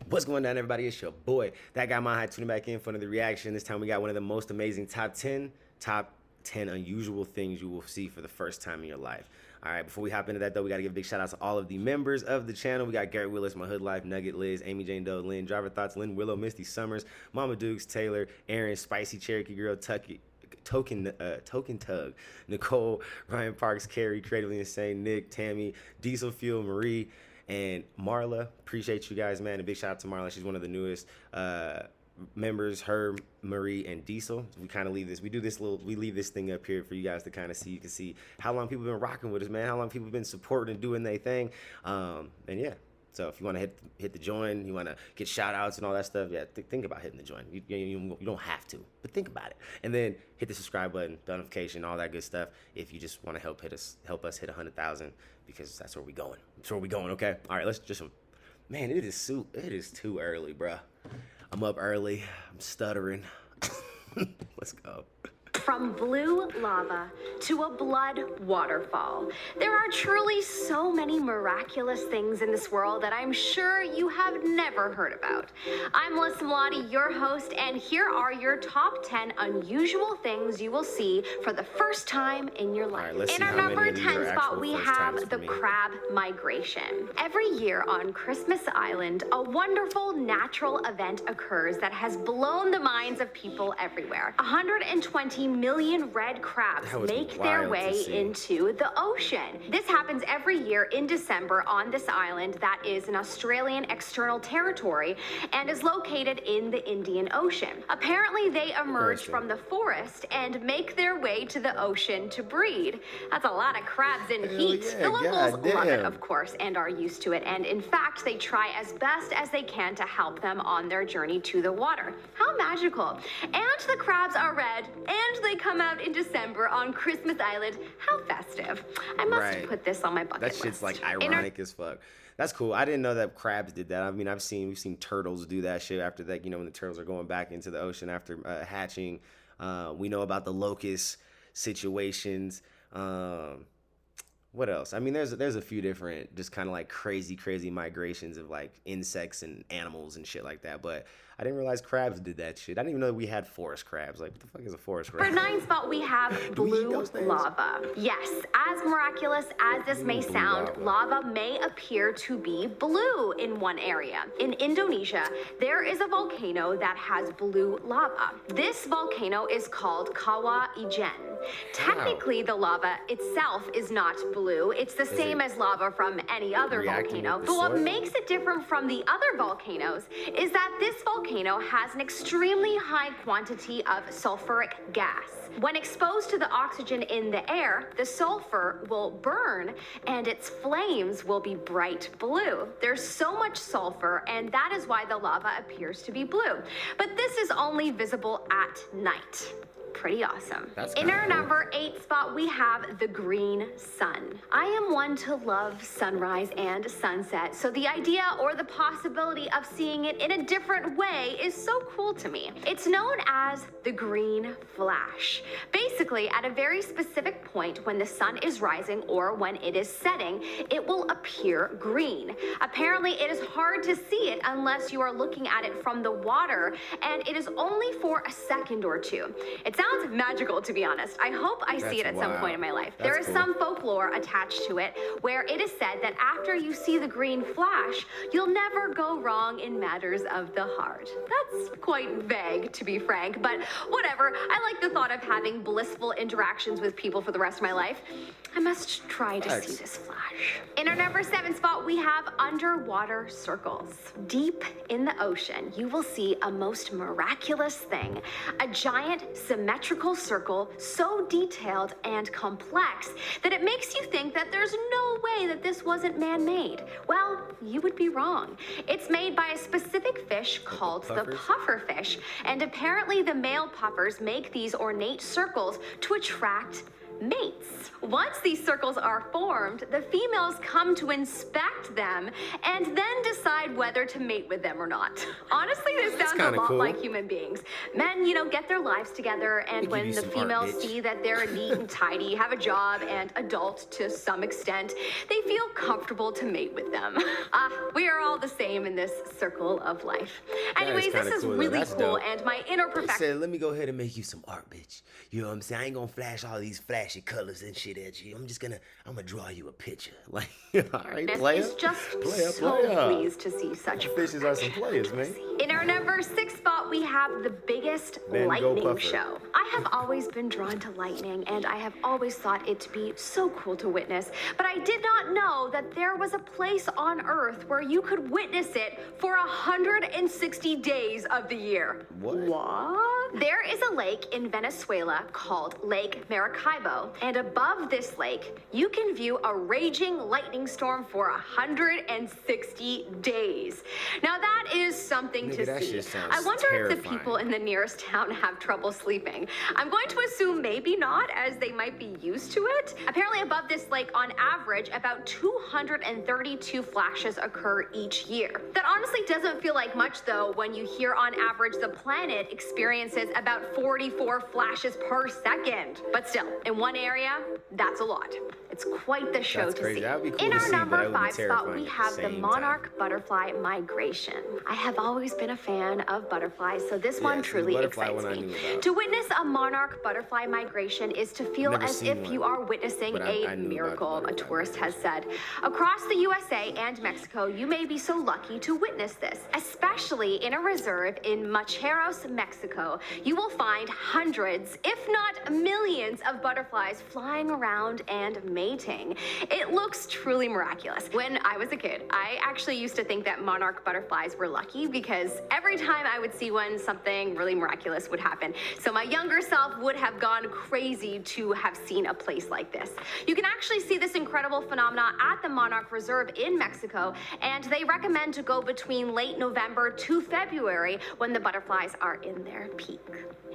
What's going on, everybody? It's your boy, That Guy Mile High, tuning back in for another reaction. This time we got one of the most amazing top 10 unusual things you will see for the first time in your life. All right, before we hop into that, though, we got to give a big shout out to all of the members of the channel. We got Garrett Willis, My Hood Life, Nugget, Liz, Amy Jane Doe, Lynn, Driver Thoughts, Lynn Willow, Misty Summers, Mama Dukes, Taylor, Aaron, Spicy Cherokee Girl, Tucky, Token Tug, Nicole, Ryan Parks, Carrie, Creatively Insane, Nick, Tammy, Diesel Fuel, Marie, and Marla. Appreciate you guys, man. A big shout out to Marla. She's one of the newest members, her, Marie, and Diesel. We kind of leave this, we leave this thing up here for you guys to kind of see. You can see how long people have been rocking with us, man, how long people have been supporting and doing their thing. And yeah, so if you want to hit the join, you want to get shout outs and all that stuff, yeah, think about hitting the join. You don't have to, but think about it. And then hit the subscribe button, the notification, all that good stuff if you just want to help us hit 100,000, because that's where we going. That's where we going, okay? All right, let's just, man, it is too early, bruh. I'm up early, I'm stuttering. Let's go. From blue lava to a blood waterfall, there are truly so many miraculous things in this world that I'm sure you have never heard about. I'm Melissa Melotti, your host, and here are your top 10 unusual things you will see for the first time in your life. Right, in our number 10 spot, we have the crab migration. Every year on Christmas Island, a wonderful natural event occurs that has blown the minds of people everywhere. 120 million red crabs make their way into the ocean. This happens every year in December on this island that is an Australian external territory and is located in the Indian Ocean. Apparently, they emerge from the forest and make their way to the ocean to breed. That's a lot of crabs in heat. Yeah, the locals love it, of course, and are used to it. And in fact, they try as best as they can to help them on their journey to the water. How magical. And the crabs are red, and they come out in December on Christmas Island. How festive. I must put this on my bucket list. That shit's like ironic as fuck. That's cool. I didn't know that crabs did that. I mean, we've seen turtles do that shit after that, you know, when the turtles are going back into the ocean after hatching. We know about the locust situations. What else? I mean, there's a few different just kind of like crazy migrations of like insects and animals and shit like that. But I didn't realize crabs did that shit. I didn't even know that we had forest crabs. Like, what the fuck is a forest crab? For 9 spot, we have blue lava. Yes, as miraculous as this may sound, lava may appear to be blue in one area. In Indonesia, there is a volcano that has blue lava. This volcano is called Kawah Ijen. Technically, the lava itself is not blue. It's the same as lava from any other volcano. But what makes it different from the other volcanoes is that this volcano has an extremely high quantity of sulfuric gas. When exposed to the oxygen in the air, the sulfur will burn and its flames will be bright blue. There's so much sulfur, and that is why the lava appears to be blue. But this is only visible at night. Pretty awesome. In our number 8 spot, we have the green sun. I am one to love sunrise and sunset, so the idea or the possibility of seeing it in a different way is so cool to me. It's known as the green flash. Basically, at a very specific point when the sun is rising or when it is setting, it will appear green. Apparently, it is hard to see it unless you are looking at it from the water, and it is only for a second or two. It sounds magical, to be honest. I hope I see it at some point in my life. There is some folklore attached to it where it is said that after you see the green flash, you'll never go wrong in matters of the heart. That's quite vague, to be frank, but whatever. I like the thought of having blissful interactions with people for the rest of my life. I must try to see this flash. In our number 7 spot, we have underwater circles. Deep in the ocean, you will see a most miraculous thing. A giant symmetrical circle so detailed and complex that it makes you think that there's no way that this wasn't man-made. Well, you would be wrong. It's made by a specific fish called the pufferfish, and apparently the male puffers make these ornate circles to attract mates. Once these circles are formed, the females come to inspect them and then decide whether to mate with them or not. Honestly, this sounds a lot like human beings. Men, get their lives together, and when the females see that they're neat and tidy, have a job, and adult to some extent, they feel comfortable to mate with them. We are all the same in this circle of life. Anyways, this is really cool, and my inner perfection said, let me go ahead and make you some art, bitch. You know what I'm saying? I ain't gonna flash all these flashy colors and shit at you. I'm gonna draw you a picture. Like, all right, player. It's just so pleased to see such fishes are some players, man. In our number 6 spot, we have the biggest lightning show. I have always been drawn to lightning, and I have always thought it to be so cool to witness, but I did not know that there was a place on Earth where you could witness it for 160 days of the year. What? There is a lake in Venezuela called Lake Maracaibo, and above this lake, you can view a raging lightning storm for 160 days. Now that is something to see. I wonder if the people in the nearest town have trouble sleeping. I'm going to assume maybe not, as they might be used to it. Apparently above this lake, on average, about 232 flashes occur each year. That honestly doesn't feel like much, though, when you hear on average the planet experiences about 44 flashes per second. But still, in one area, that's a lot. It's quite the show to see. In our number 5 spot, we have the monarch butterfly migration. I have always been a fan of butterflies, so this one truly excites me. To witness a monarch butterfly migration is to feel as if you are witnessing a miracle, a tourist has said. Across the USA and Mexico, you may be so lucky to witness this, especially in a reserve in Macheros, Mexico. You will find hundreds, if not millions, of butterflies flying around and mating. It looks truly miraculous. When I was a kid, I actually used to think that monarch butterflies were lucky because every time I would see one, something really miraculous would happen. So my younger self would have gone crazy to have seen a place like this. You can actually see this incredible phenomena at the Monarch Reserve in Mexico, and they recommend to go between late November to February when the butterflies are in their peak.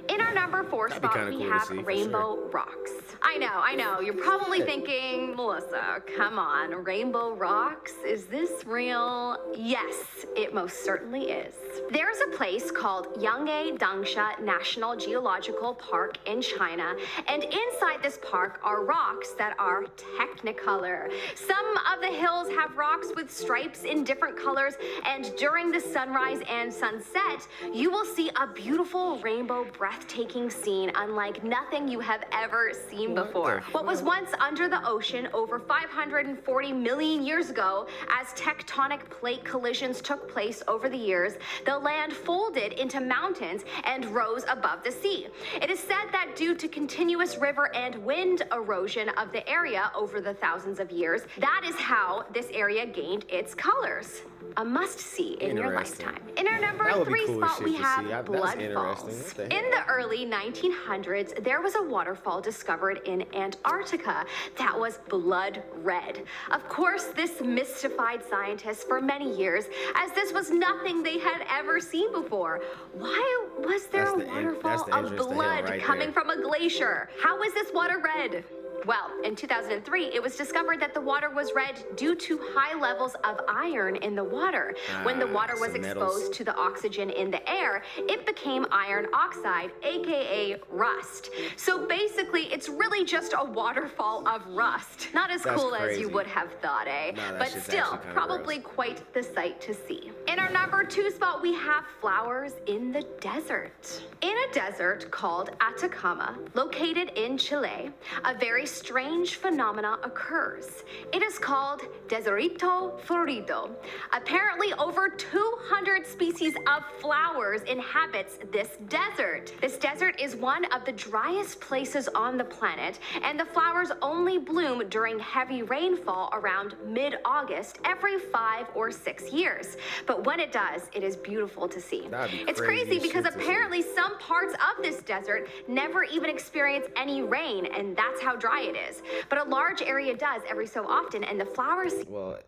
In our number 4 spot, we have Rainbow Rocks. I know, you're probably thinking, Melissa, come on, Rainbow Rocks? Is this real? Yes, it most certainly is. There's a place called Yangtze Dangsha National Geological Park in China, and inside this park are rocks that are technicolor. Some of the hills have rocks with stripes in different colors, and during the sunrise and sunset, you will see a beautiful rainbow breathtaking scene unlike nothing you have ever seen before. What was once under the ocean over 540 million years ago, as tectonic plate collisions took place over the years, the land folded into mountains and rose above the sea. It is said that due to continuous river and wind erosion of the area over the thousands of years, that is how this area gained its colors. A must-see in your lifetime. In our number 3 spot, we have Blood Falls. In the early 1900s, there was a waterfall discovered in Antarctica that was blood red. Of course, this mystified scientists for many years, as this was nothing they had ever seen before. Why was there a waterfall of blood coming from a glacier? How is this water red? Well, in 2003, it was discovered that the water was red due to high levels of iron in the water. When the water was exposed to the oxygen in the air, it became iron oxide, aka rust. So basically, it's really just a waterfall of rust. Not as cool as you would have thought, eh? But still, probably quite the sight to see. In our number 2 spot, we have flowers in the desert. In a desert called Atacama, located in Chile, a very strange phenomena occurs. It is called Deserito Florido. Apparently, over 200 species of flowers inhabits this desert. This desert is one of the driest places on the planet, and the flowers only bloom during heavy rainfall around mid-August every 5 or 6 years. But when it does, it is beautiful to see. It's crazy because apparently some parts of this desert never even experience any rain, and that's how dry it is. But a large area does every so often, and the flowers... Well,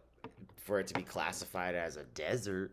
for it to be classified as a desert,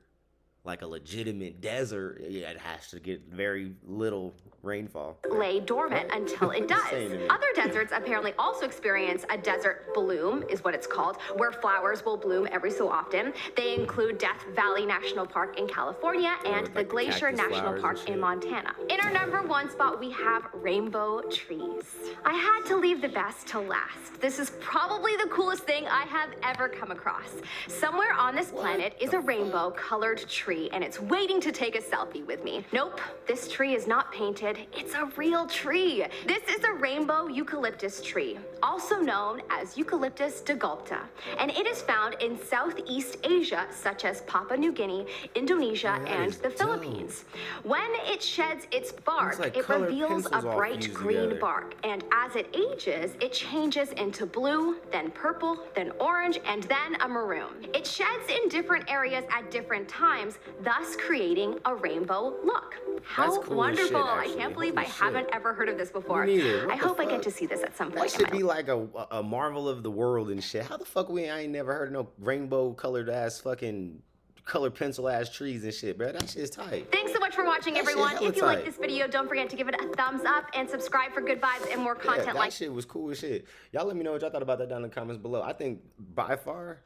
like a legitimate desert, yeah, it has to get very little rainfall. Lay dormant until it does. Other deserts apparently also experience a desert bloom, is what it's called, where flowers will bloom every so often. They include Death Valley National Park in California and the Glacier National Park in Montana. In our number 1 spot, we have rainbow trees. I had to leave the best to last. This is probably the coolest thing I have ever come across. Somewhere on this planet is a rainbow-colored tree, and it's waiting to take a selfie with me. Nope, this tree is not painted. It's a real tree. This is a rainbow eucalyptus tree, also known as Eucalyptus digulpta, and it is found in Southeast Asia, such as Papua New Guinea, Indonesia, and the Philippines. When it sheds its bark, like it colored reveals a pencils all bright fused green together. bark, and as it ages, it changes into blue, then purple, then orange, and then a maroon. It sheds in different areas at different times, thus creating a rainbow look. How That's cool as wonderful. shit, I actually. can't believe Holy I shit. haven't ever heard of this before. Me neither. What I the hope I get fuck? to see this at some That point in should my be life. like a marvel of the world and shit. How the fuck I ain't never heard of no rainbow colored ass fucking colored pencil ass trees and shit, bro. That shit's tight. Thanks so much for watching, That shit everyone. hella If you like tight. this video, don't forget to give it a thumbs up and subscribe for good vibes and more content Yeah, that like shit was cool as shit. Y'all let me know what y'all thought about that down in the comments below. I think by far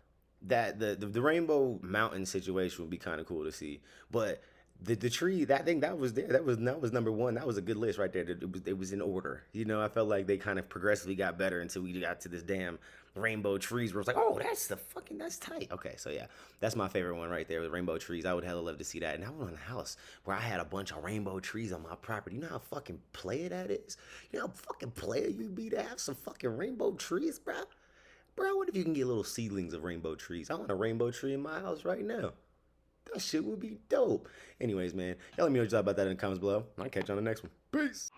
that the rainbow mountain situation would be kind of cool to see, but the tree, that thing that was there, that was number 1. That was a good list right there. It was in order. You know, I felt like they kind of progressively got better until we got to this damn rainbow trees where it's like, oh, that's tight. Okay, so yeah, that's my favorite one right there with rainbow trees. I would hella love to see that. And I went on a house where I had a bunch of rainbow trees on my property. You know how fucking player that is? You know how fucking player you'd be to have some fucking rainbow trees, bro? Bro, what if you can get little seedlings of rainbow trees? I want a rainbow tree in my house right now. That shit would be dope. Anyways, man, y'all let me know what you thought about that in the comments below. I'll catch you on the next one. Peace.